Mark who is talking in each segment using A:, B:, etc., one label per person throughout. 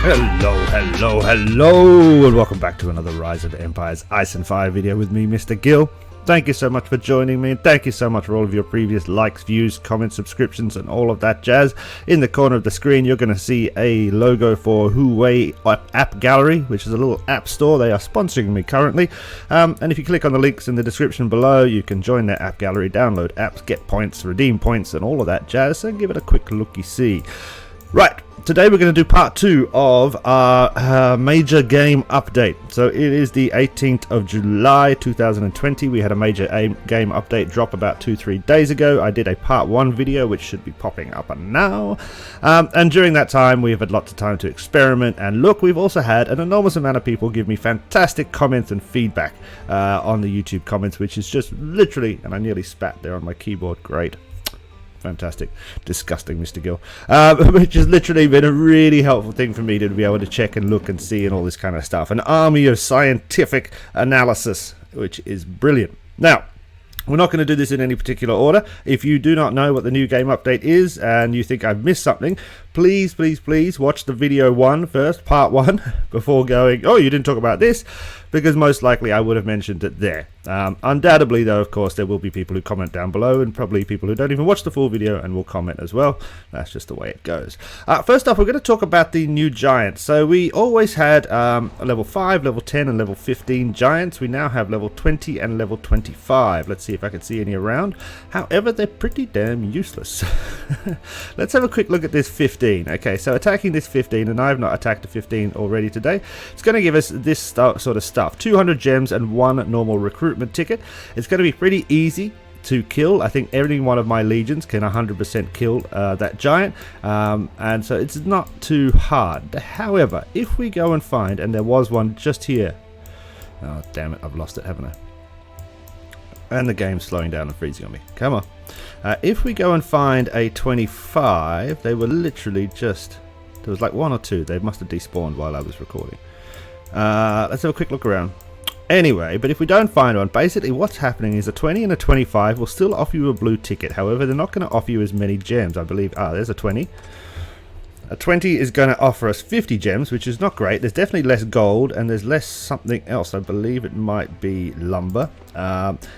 A: Hello, and welcome back to another Rise of Empires Ice and Fire video with me, Mr. Gill. Thank you so much for joining me, and thank you so much for all of your previous likes, views, comments, subscriptions, and all of that jazz. In the corner of the screen, you're going to see a logo for Huawei App Gallery, which is a little app store. They are sponsoring me currently, and if you click on the links in the description below, you can join their app gallery, download apps, get points, redeem points, and all of that jazz, so give it a quick looky-see. Right. Today we're going to do part 2 of our major game update. So it is the 18th of July 2020. We had a major game update drop about 2-3 days ago. I did a part 1 video which should be popping up now. And during that time we've had lots of time to experiment and look. We've also had an enormous amount of people give me fantastic comments and feedback on the YouTube comments, which is just literally, and I nearly spat there on my keyboard, great. Fantastic. Disgusting, Mr. Gill. Which has literally been a really helpful thing for me to be able to check and look and see and all this kind of stuff. An army of scientific analysis, which is brilliant. Now, we're not going to do this in any particular order. If you do not know what the new game update is and you think I've missed something, please watch the video 1 first, part 1, before going, oh, you didn't talk about this, because most likely I would have mentioned it there. Undoubtedly, though, of course, there will be people who comment down below and probably people who don't even watch the full video and will comment as well. That's just the way it goes. First off, we're going to talk about the new giants. So we always had level 5, level 10, and level 15 giants. We now have level 20 and level 25. Let's see if I can see any around. However, they're pretty damn useless. Let's have a quick look at this 15. Okay, so attacking this 15, and I have not attacked a 15 already today. It's going to give us this sort of stuff. 200 gems and 1 normal recruitment ticket. It's going to be pretty easy to kill. I think every one of my legions can 100% kill that giant, and so it's not too hard. However, if we go and find, and there was one just here, oh damn it, I've lost it, haven't I? And the game's slowing down and freezing on me. Come on. If we go and find a 25, they were literally just, there was like 1 or 2. They must have despawned while I was recording. Let's have a quick look around. Anyway, but if we don't find one, basically what's happening is a 20 and a 25 will still offer you a blue ticket. However, they're not going to offer you as many gems, I believe. There's a 20. A 20 is going to offer us 50 gems, which is not great. There's definitely less gold, and there's less something else. I believe it might be lumber.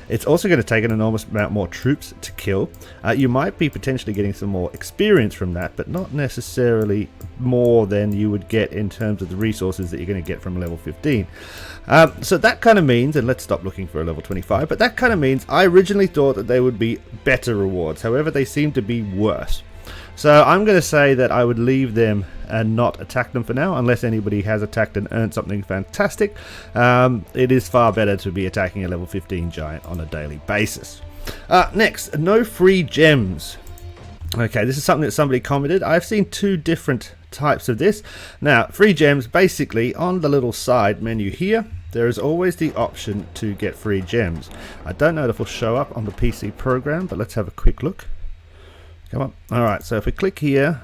A: It's also going to take an enormous amount more troops to kill. You might be potentially getting some more experience from that, but not necessarily more than you would get in terms of the resources that you're going to get from level 15. So that kind of means, and let's stop looking for a level 25, but that kind of means I originally thought that they would be better rewards. However, they seem to be worse. So I'm going to say that I would leave them and not attack them for now, unless anybody has attacked and earned something fantastic. It is far better to be attacking a level 15 giant on a daily basis. Next, no free gems. Okay, this is something that somebody commented. I've seen 2 different types of this. Now, free gems, basically on the little side menu here, there is always the option to get free gems. I don't know if it will show up on the PC program, but let's have a quick look. Come on. Alright, so if we click here,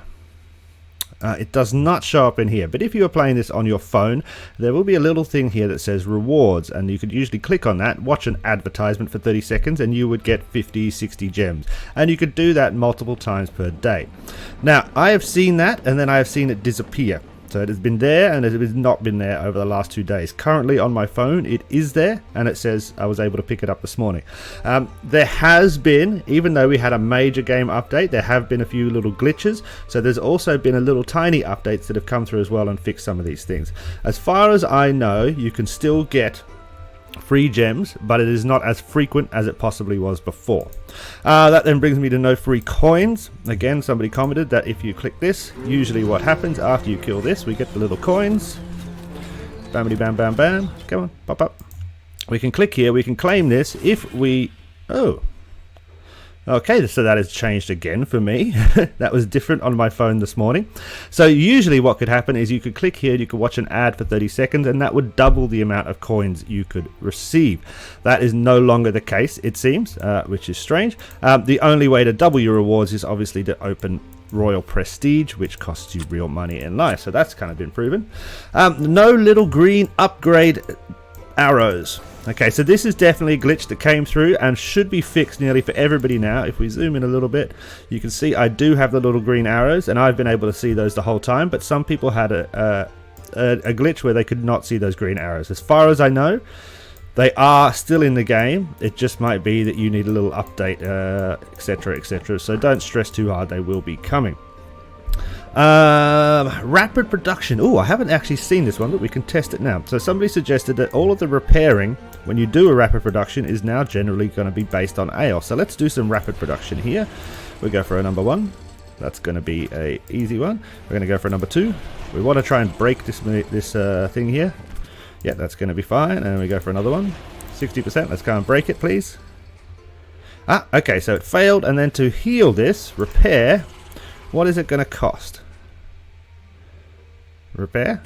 A: it does not show up in here, but if you are playing this on your phone, there will be a little thing here that says rewards, and you could usually click on that, watch an advertisement for 30 seconds, and you would get 50, 60 gems, and you could do that multiple times per day. Now, I have seen that, and then I have seen it disappear. So it has been there, and it has not been there over the last 2 days. Currently on my phone, it is there, and it says I was able to pick it up this morning. There has been, even though we had a major game update, there have been a few little glitches. So there's also been a little tiny updates that have come through as well and fixed some of these things. As far as I know, you can still get free gems, but it is not as frequent as it possibly was before. That then brings me to no free coins. Again, somebody commented that if you click this, usually what happens after you kill this, we get the little coins. Bamity bam bam bam. Come on, pop up. We can click here, we can claim this if we... Oh. Okay, so that has changed again for me. That was different on my phone this morning. So usually what could happen is you could click here, you could watch an ad for 30 seconds, and that would double the amount of coins you could receive. That is no longer the case, it seems, which is strange. The only way to double your rewards is obviously to open Royal Prestige, which costs you real money in life. So that's kind of been proven. No little green upgrade arrows. Okay, so this is definitely a glitch that came through and should be fixed nearly for everybody now. If we zoom in a little bit, you can see I do have the little green arrows, and I've been able to see those the whole time, but some people had a glitch where they could not see those green arrows. As far as I know, they are still in the game. It just might be that you need a little update, etc, etc. So don't stress too hard, they will be coming. Rapid production. Oh, I haven't actually seen this one, but we can test it now. So somebody suggested that all of the repairing when you do a rapid production is now generally going to be based on ale. So let's do some rapid production here. We go for a number 1. That's going to be a easy one. We're going to go for a number 2. We want to try and break this thing here. Yeah, that's going to be fine. And we go for another one. 60%. Let's go and break it, please. Ah, okay. So it failed. And then to heal this, repair. What is it going to cost? Repair?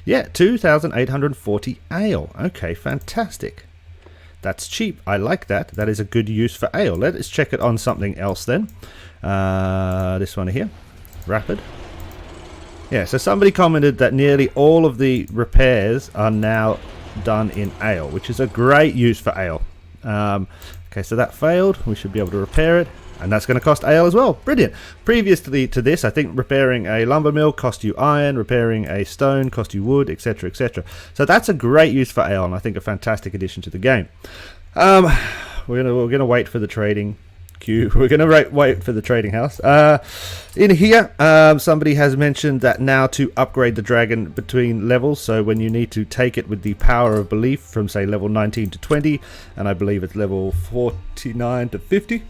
A: Yeah, 2,840 ale. Okay, fantastic. That's cheap. I like that. That is a good use for ale. Let's check it on something else then. This one here. Rapid. Yeah, so somebody commented that nearly all of the repairs are now done in ale, which is a great use for ale. Okay, so that failed. We should be able to repair it. And that's going to cost ale as well. Brilliant. Previously to this, I think repairing a lumber mill cost you iron, repairing a stone cost you wood, etc, etc. So that's a great use for ale, and I think a fantastic addition to the game. We're gonna wait for the trading queue. We're gonna wait for the trading house. In here, somebody has mentioned that now to upgrade the dragon between levels. So when you need to take it with the power of belief from say level 19 to 20, and I believe it's level 49 to 50.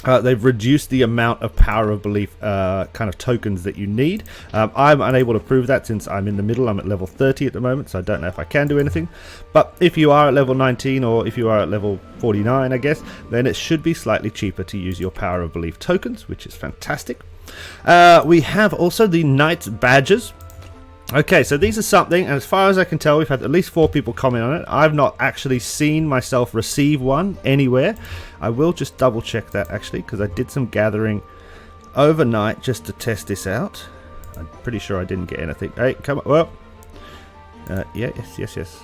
A: They've reduced the amount of power of belief kind of tokens that you need. I'm unable to prove that since I'm in the middle. I'm at level 30 at the moment, so I don't know if I can do anything. But if you are at level 19 or if you are at level 49, I guess, then it should be slightly cheaper to use your power of belief tokens, which is fantastic. We have also the Knight's Badges. Okay, so these are something, and as far as I can tell, we've had at least 4 people comment on it. I've not actually seen myself receive one anywhere. I will just double check that actually, because I did some gathering overnight just to test this out. I'm pretty sure I didn't get anything. Hey, come on. Well, yes.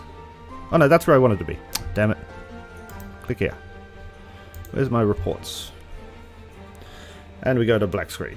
A: Oh no, that's where I wanted to be. Damn it. Click here. Where's my reports? And we go to black screen.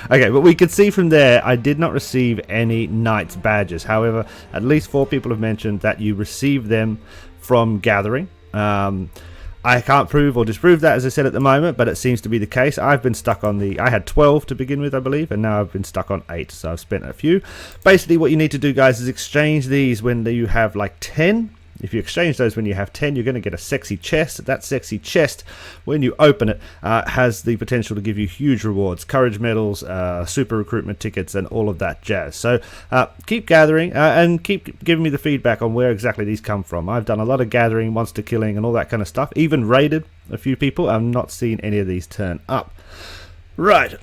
A: Okay, but we could see from there I did not receive any Knight's Badges. However, at least 4 people have mentioned that you receive them from gathering. I can't prove or disprove that, as I said, at the moment, but it seems to be the case. I've been stuck on I had 12 to begin with, I believe, and now I've been stuck on 8, so I've spent a few. Basically, what you need to do, guys, is exchange these when you have like 10. If you exchange those when you have 10, you're going to get a sexy chest. That sexy chest, when you open it, has the potential to give you huge rewards, courage medals, super recruitment tickets, and all of that jazz. So keep gathering and keep giving me the feedback on where exactly these come from. I've done a lot of gathering, monster killing, and all that kind of stuff. Even raided a few people. I've not seen any of these turn up. Right.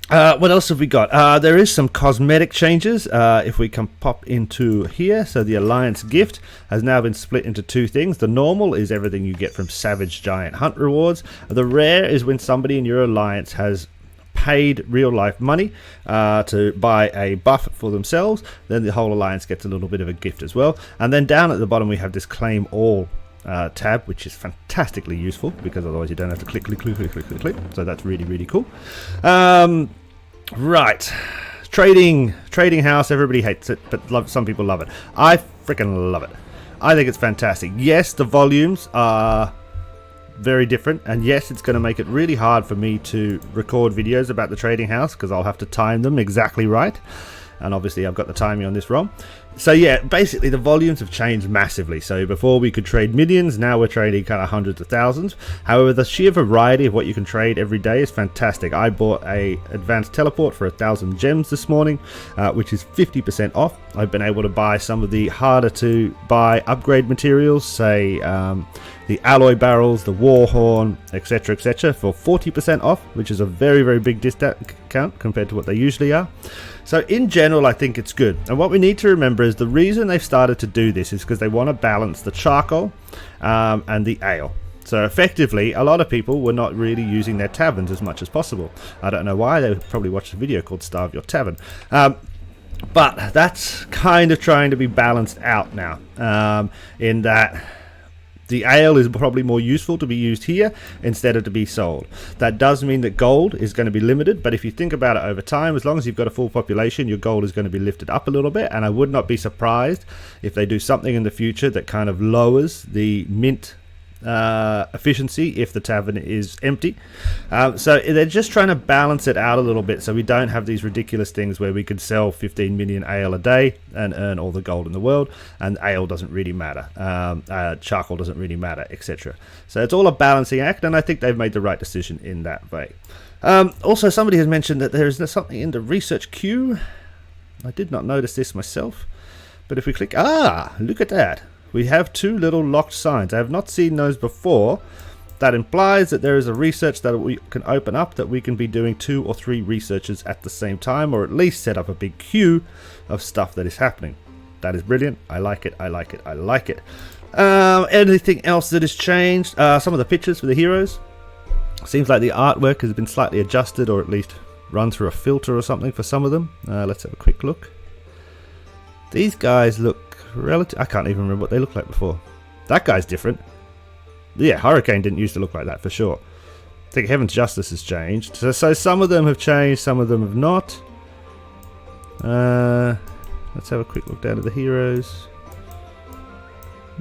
A: What else have we got? There is some cosmetic changes. If we can pop into here, so the Alliance gift has now been split into 2 things. The normal is everything you get from Savage Giant Hunt rewards. The rare is when somebody in your Alliance has paid real life money to buy a buff for themselves. Then the whole Alliance gets a little bit of a gift as well. And then down at the bottom we have this Claim All tab, which is fantastically useful because otherwise you don't have to click. So that's really cool. Right, trading house. Everybody hates it, but some people love it. I freaking love it. I think it's fantastic. Yes, the volumes are very different, and yes, it's going to make it really hard for me to record videos about the trading house because I'll have to time them exactly right. And obviously I've got the timing on this wrong. So yeah, basically the volumes have changed massively. So before we could trade millions, now we're trading kind of hundreds of thousands. However, the sheer variety of what you can trade every day is fantastic. I bought a advanced teleport for 1,000 gems this morning, which is 50% off. I've been able to buy some of the harder to buy upgrade materials, say the alloy barrels, the war horn, etc, for 40% off, which is a very big discount compared to what they usually are. So in general, I think it's good. And what we need to remember is the reason they've started to do this is because they want to balance the charcoal and the ale. So effectively, a lot of people were not really using their taverns as much as possible. I don't know why. They probably watched a video called Starve Your Tavern. But that's kind of trying to be balanced out now, in that the ale is probably more useful to be used here instead of to be sold. That does mean that gold is going to be limited, but if you think about it over time, as long as you've got a full population, your gold is going to be lifted up a little bit, and I would not be surprised if they do something in the future that kind of lowers the mint efficiency if the tavern is empty. So they're just trying to balance it out a little bit so we don't have these ridiculous things where we could sell 15 million ale a day and earn all the gold in the world, and ale doesn't really matter, charcoal doesn't really matter, etc. So it's all a balancing act, and I think they've made the right decision in that way. Also, somebody has mentioned that there is something in the research queue. I did not notice this myself, but if we click, look at that. We have 2 little locked signs. I have not seen those before. That implies that there is a research that we can open up, that we can be doing 2 or 3 researches at the same time, or at least set up a big queue of stuff that is happening. That is brilliant. I like it. I like it. I like it. Anything else that has changed? Some of the pictures for the heroes. Seems like the artwork has been slightly adjusted, or at least run through a filter or something for some of them. Let's have a quick look. These guys look I can't even remember what they looked like before. That guy's different. Yeah, Hurricane didn't used to look like that for sure. I think Heaven's Justice has changed. So some of them have changed, some of them have not. Let's have a quick look down at the heroes.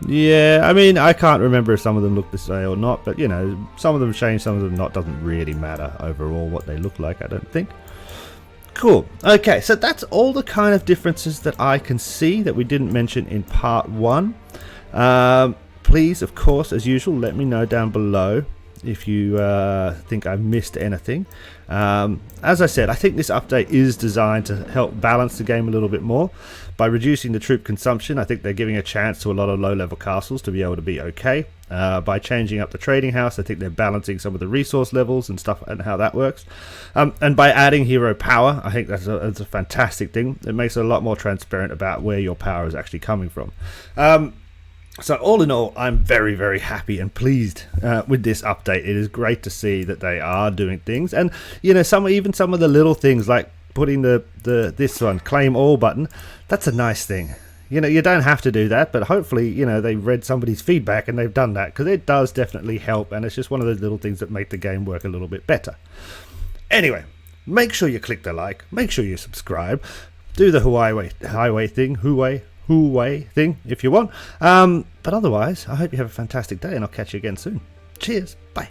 A: Yeah, I mean, I can't remember if some of them look this way or not, but you know, some of them changed, some of them not. Doesn't really matter overall what they look like, I don't think. Cool. Okay, so that's all the kind of differences that I can see that we didn't mention in part 1. Please, of course, as usual, let me know down below if you think I've missed anything. As I said, I think this update is designed to help balance the game a little bit more. By reducing the troop consumption, I think they're giving a chance to a lot of low-level castles to be able to be okay. By changing up the trading house, I think they're balancing some of the resource levels and stuff and how that works. And by adding hero power, I think that's a fantastic thing. It makes it a lot more transparent about where your power is actually coming from. So all in all, I'm very, very happy and pleased with this update. It is great to see that they are doing things, and you know, even some of the little things like putting this one claim all button. That's a nice thing. You know, you don't have to do that, but hopefully, you know, they read somebody's feedback and they've done that, because it does definitely help, and it's just one of those little things that make the game work a little bit better. Anyway, make sure you click the like, make sure you subscribe, do the Huawei thing if you want. But otherwise, I hope you have a fantastic day, and I'll catch you again soon. Cheers. Bye.